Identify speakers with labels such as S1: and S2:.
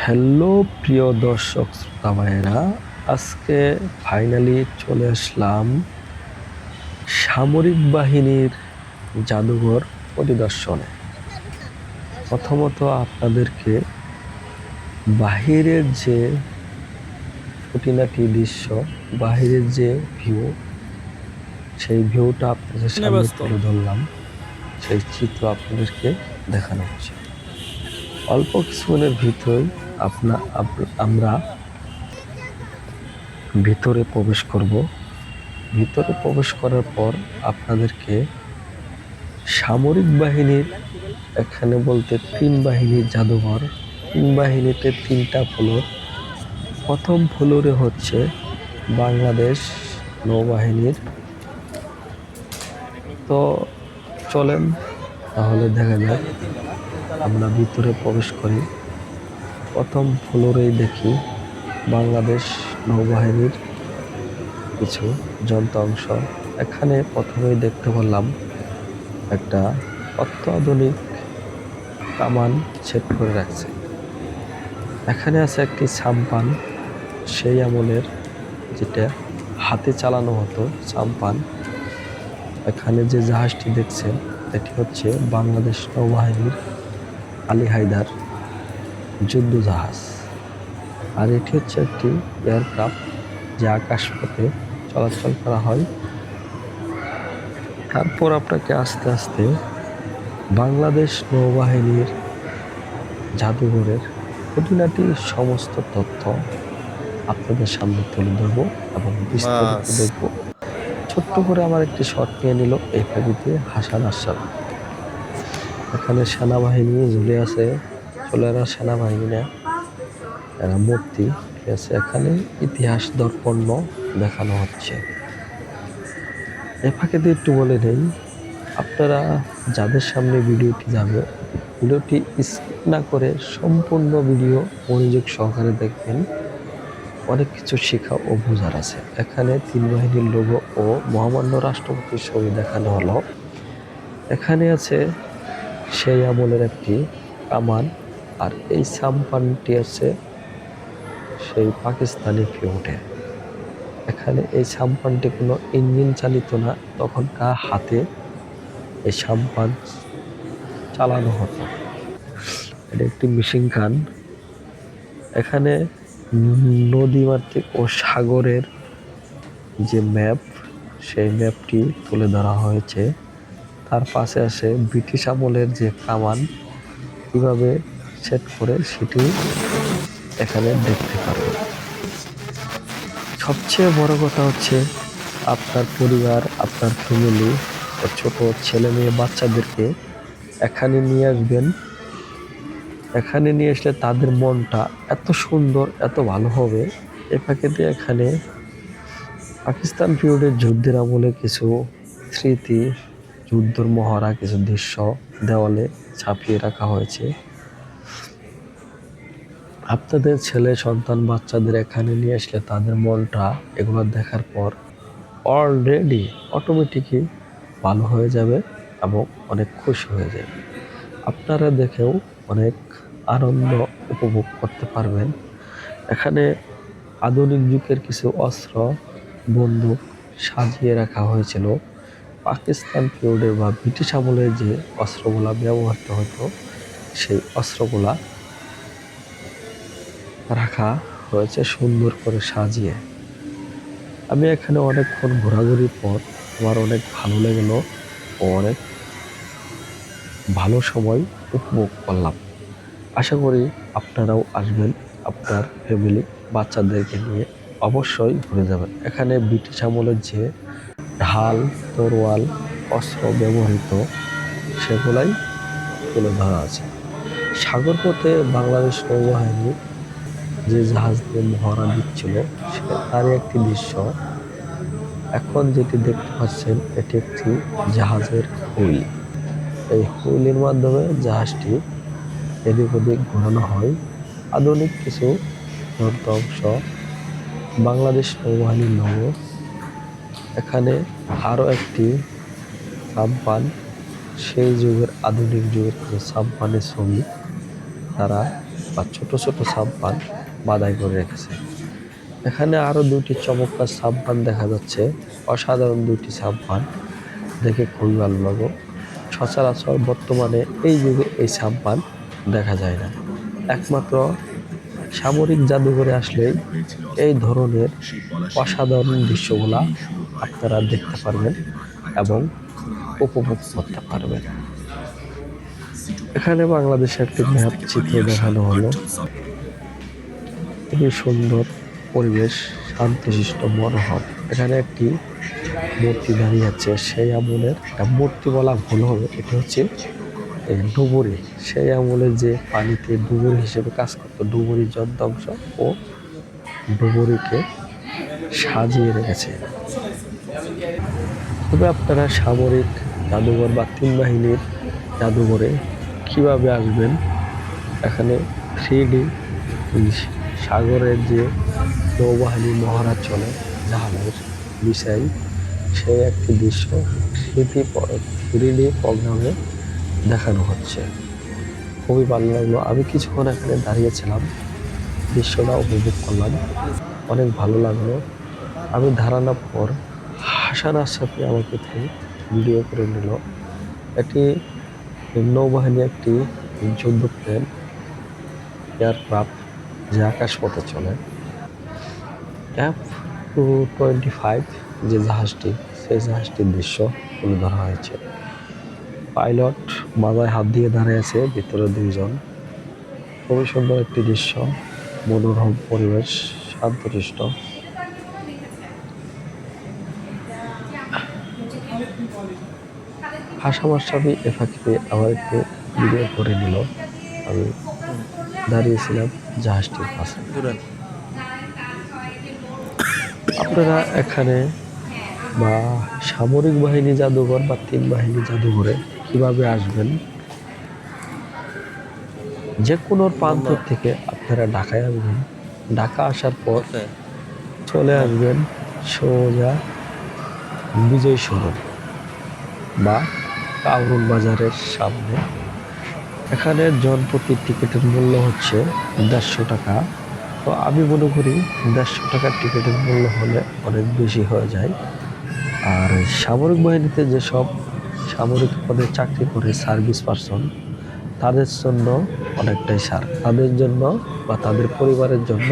S1: Hello প্রিয় দর্শক শ্রোতা ভাইয়েরা, আজকে ফাইনালি চলে আসলাম সামরিক বাহিনীর জাদুঘর পরিদর্শনে। প্রথমত আপনাদেরকে বাহিরের যে খুঁটিনাটি দৃশ্য, বাহিরের যে ভিউ, সেই ভিউটা আপনাদের সামনে তুলে ধরলাম। সেই চিত্র আপনাদেরকে দেখানো হচ্ছে। অল্প কিছুক্ষণের ভিতরেই আমরা ভিতরে প্রবেশ করব। ভিতরে প্রবেশ করার পর আপনাদেরকে সামরিক বাহিনীর, এখানে বলতে 3 বাহিনীর জাদুঘর। 3 বাহিনীতে 3টা ফ্লোর। প্রথম ফ্লোরে হচ্ছে বাংলাদেশ নৌবাহিনীর। তো চলেন তাহলে দেখা যাক, আমরা ভিতরে প্রবেশ করি। প্রথম ফ্লোরেই দেখি বাংলাদেশ নৌবাহিনীর কিছু যন্ত্রাংশ। এখানে প্রথমেই দেখতে পেলাম একটা অত্যাধুনিক কামান সেট করে রাখছে। এখানে আছে একটি সাম্পান, সেই আমলের, যেটা হাতে চালানো হতো সাম্পান। এখানে যে জাহাজটি দেখছেন এটি হচ্ছে বাংলাদেশ নৌবাহিনীর আলী হায়দার যুদ্ধ জাহাজ। আর এটি হচ্ছে একটি এয়ারক্রাফট, যা আকাশপথে চলাচল করা হয়। তারপর আপনাকে আস্তে আস্তে বাংলাদেশ নৌবাহিনীর জাদুঘরের খুঁটিনাটি সমস্ত তথ্য আপনাদের সামনে তুলে ধরবো এবং বিস্তারিত দেখব। ছোট্ট করে আমার একটি শট নিয়ে নিল এই ফাঁকিতে হাসান আশরাফ। এখানে সেনাবাহিনী ঝুলে আছে, চলেরা সেনাবাহিনী না, এরা মূর্তি আছে। এখানে ইতিহাস দর্পণ্য দেখানো হচ্ছে। এই ফাঁকিতে একটু বলে নেই, আপনারা যাদের সামনে ভিডিওটি যাবে, ভিডিওটি স্কিপ না করে সম্পূর্ণ ভিডিও মনোযোগ সহকারে দেখবেন। অনেক কিছু শেখা ও বোঝার আছে। এখানে 3 বাহিনীর লোগো ও মহামান্য রাষ্ট্রপতির ছবি দেখানো হলো। এখানে আছে সেই আমলের একটি কামান, আর এই সাম্পানটি আছে সেই পাকিস্তানি ফিউটে। এখানে এই সাম্পানটি কোনো ইঞ্জিন চালিত না, তখনকার হাতে এই সাম্পান চালানো হতো। এটা একটি মেশিন গান। এখানে নদীমাতৃক ও সাগরের যে ম্যাপ, সেই ম্যাপটি তুলে ধরা হয়েছে। তার পাশে আছে ব্রিটিশ আমলের যে কামান কিভাবে সেট করে, সেটি এখানে দেখতে পারবেন। সবচেয়ে বড় কথা হচ্ছে আপনার পরিবার, আপনার ফ্যামিলি, ছোট ছেলে মেয়ে বাচ্চাদেরকে এখানে নিয়ে আসবেন। এখানে নিয়ে আসলে তাদের মনটা এত সুন্দর, এত ভালো হবে। এ প্যাকেটে এখানে পাকিস্তান পিরিয়ডের যুদ্ধের আমলে কিছু স্মৃতি, যুদ্ধের মহড়া, কিছু দৃশ্য দেওয়ালে ছাপিয়ে রাখা হয়েছে। আপনাদের ছেলে সন্তান বাচ্চাদের এখানে নিয়ে আসলে তাদের মনটা এগুলো দেখার পর অলরেডি অটোমেটিকই ভালো হয়ে যাবে এবং অনেক খুশি হয়ে যাবে। আপনারা দেখেও অনেক আনন্দ উপভোগ করতে পারবেন। এখানে আধুনিক যুগের কিছু অস্ত্র, বন্দুক সাজিয়ে রাখা হয়েছিল। পাকিস্তান পিরিয়ডের বা ব্রিটিশ আমলে যে অস্ত্রগুলা ব্যবহৃত হতো, সেই অস্ত্রগুলা রাখা হয়েছে সুন্দর করে সাজিয়ে। আমি এখানে অনেকক্ষণ ঘোরাঘুরির পর আমার অনেক ভালো লাগলো ও অনেক ভালো সময় উপভোগ করলাম। আশা করি আপনারাও আসবেন, আপনার ফ্যামিলি বাচ্চাদেরকে নিয়ে অবশ্যই ঘুরে যাবেন। এখানে ব্রিটিশ আমলের যে ঢাল, তরোয়াল, অস্ত্র ব্যবহৃত, সেগুলাই তুলে ধরা আছে। সাগরপথে বাংলাদেশ নৌবাহিনী যে জাহাজ দিয়ে মহড়া দিচ্ছিল, তারই একটি দৃশ্য। এখন যেটি দেখতে পাচ্ছেন এটি একটি জাহাজের হুইল। এই হুইলের মাধ্যমে জাহাজটি এদিক ওদিক ঘোরানো হয়। আধুনিক কিছু যন্ত্রাংশ, বাংলাদেশ নৌবাহিনীর লোগো। এখানে আরও একটি সাম্পান, সেই যুগের আধুনিক যুগের কিছু সাম্পানের ছবি তারা বা ছোট ছোট সাবমার্ন বাধাই করে রেখেছে। এখানে আরো দুটি চমৎকার সাবমার্ন দেখা যাচ্ছে, অসাধারণ দুটি সাবমার্ন, দেখে খুবই ভালো লাগলো। সচরাচর বর্তমানে এই যুগে এই সাবমার্ন দেখা যায় না। একমাত্র সামরিক জাদুঘরে আসলেই এই ধরনের অসাধারণ দৃশ্যগুলা আপনারা দেখতে পারবেন এবং উপভোগ করতে পারবেন। এখানে বাংলাদেশের একটি ম্যাপ চিত্র দেখানো হলো। খুবই সুন্দর পরিবেশ, শান্তশিষ্ট মনোহর। এখানে একটি মূর্তি দাঁড়িয়ে আছে, সেই আমলের, একটা মূর্তি বলা ভুল হবে, এটা হচ্ছে ডুবুরি। সেই আমলে যে পানিতে ডুবুরি হিসেবে কাজ করতো, ডুবুরির যন্ত্রাংশ ও ডুবুরিকে সাজিয়ে রেখেছে। তবে আপনারা সামরিক জাদুঘর বা তিন বাহিনীর জাদুঘরে কিভাবে আসবেন, এখানে 3D সাগরের যে নৌবাহিনী মহড়া চলে জাহাজের বিষয়, সেই একটি দৃশ্য 3D প্রোগ্রামে দেখানো হচ্ছে। খুবই ভালো লাগলো। আমি কিছুক্ষণ এখানে দাঁড়িয়েছিলাম, দৃশ্যটা উপভোগ করলাম, অনেক ভালো লাগলো। আমি দাঁড়ানোর পর হাসান আশরাফি আমাকে একটু ভিডিও করে নিল। এটি নৌবাহিনী একটি যুদ্ধ প্লেন, এয়ারক্রাফট, যে আকাশপথে চলে। F-225 যে জাহাজটি, সেই জাহাজটির দৃশ্য তুলে ধরা হয়েছে। পাইলট মাথায় হাত দিয়ে দাঁড়িয়ে আছে, ভিতরে দুইজন। খুবই সুন্দর একটি দৃশ্য, মনোরম পরিবেশ, শান্তশিষ্ট। হাসাম আশরাফি এ ফাঁকিতে আমার একটু ভিডিও করে নিল। আমি দাঁড়িয়েছিলাম জাহাজটির পাশে। আপনারা এখানে বা সামরিক বাহিনী জাদুঘর বা তিন বাহিনী জাদুঘরে কিভাবে আসবেন, যে কোনো প্রান্ত থেকে আপনারা ঢাকায় আসবেন। ঢাকা আসার পর চলে আসবেন সোজা বিজয় সরণ বা কাউরন বাজারের সামনে। এখানে জনপ্রতি টিকিটের মূল্য হচ্ছে 150 টাকা। তো আমি মনে করি 150 টাকার টিকিটের মূল্য হলে অনেক বেশি হয়ে যায়। আর সামরিক বাহিনীতে যেসব সামরিক পদে চাকরি করে সার্ভিস পারসন, তাদের জন্য অনেকটাই ছাড়। তাদের জন্য বা তাদের পরিবারের জন্য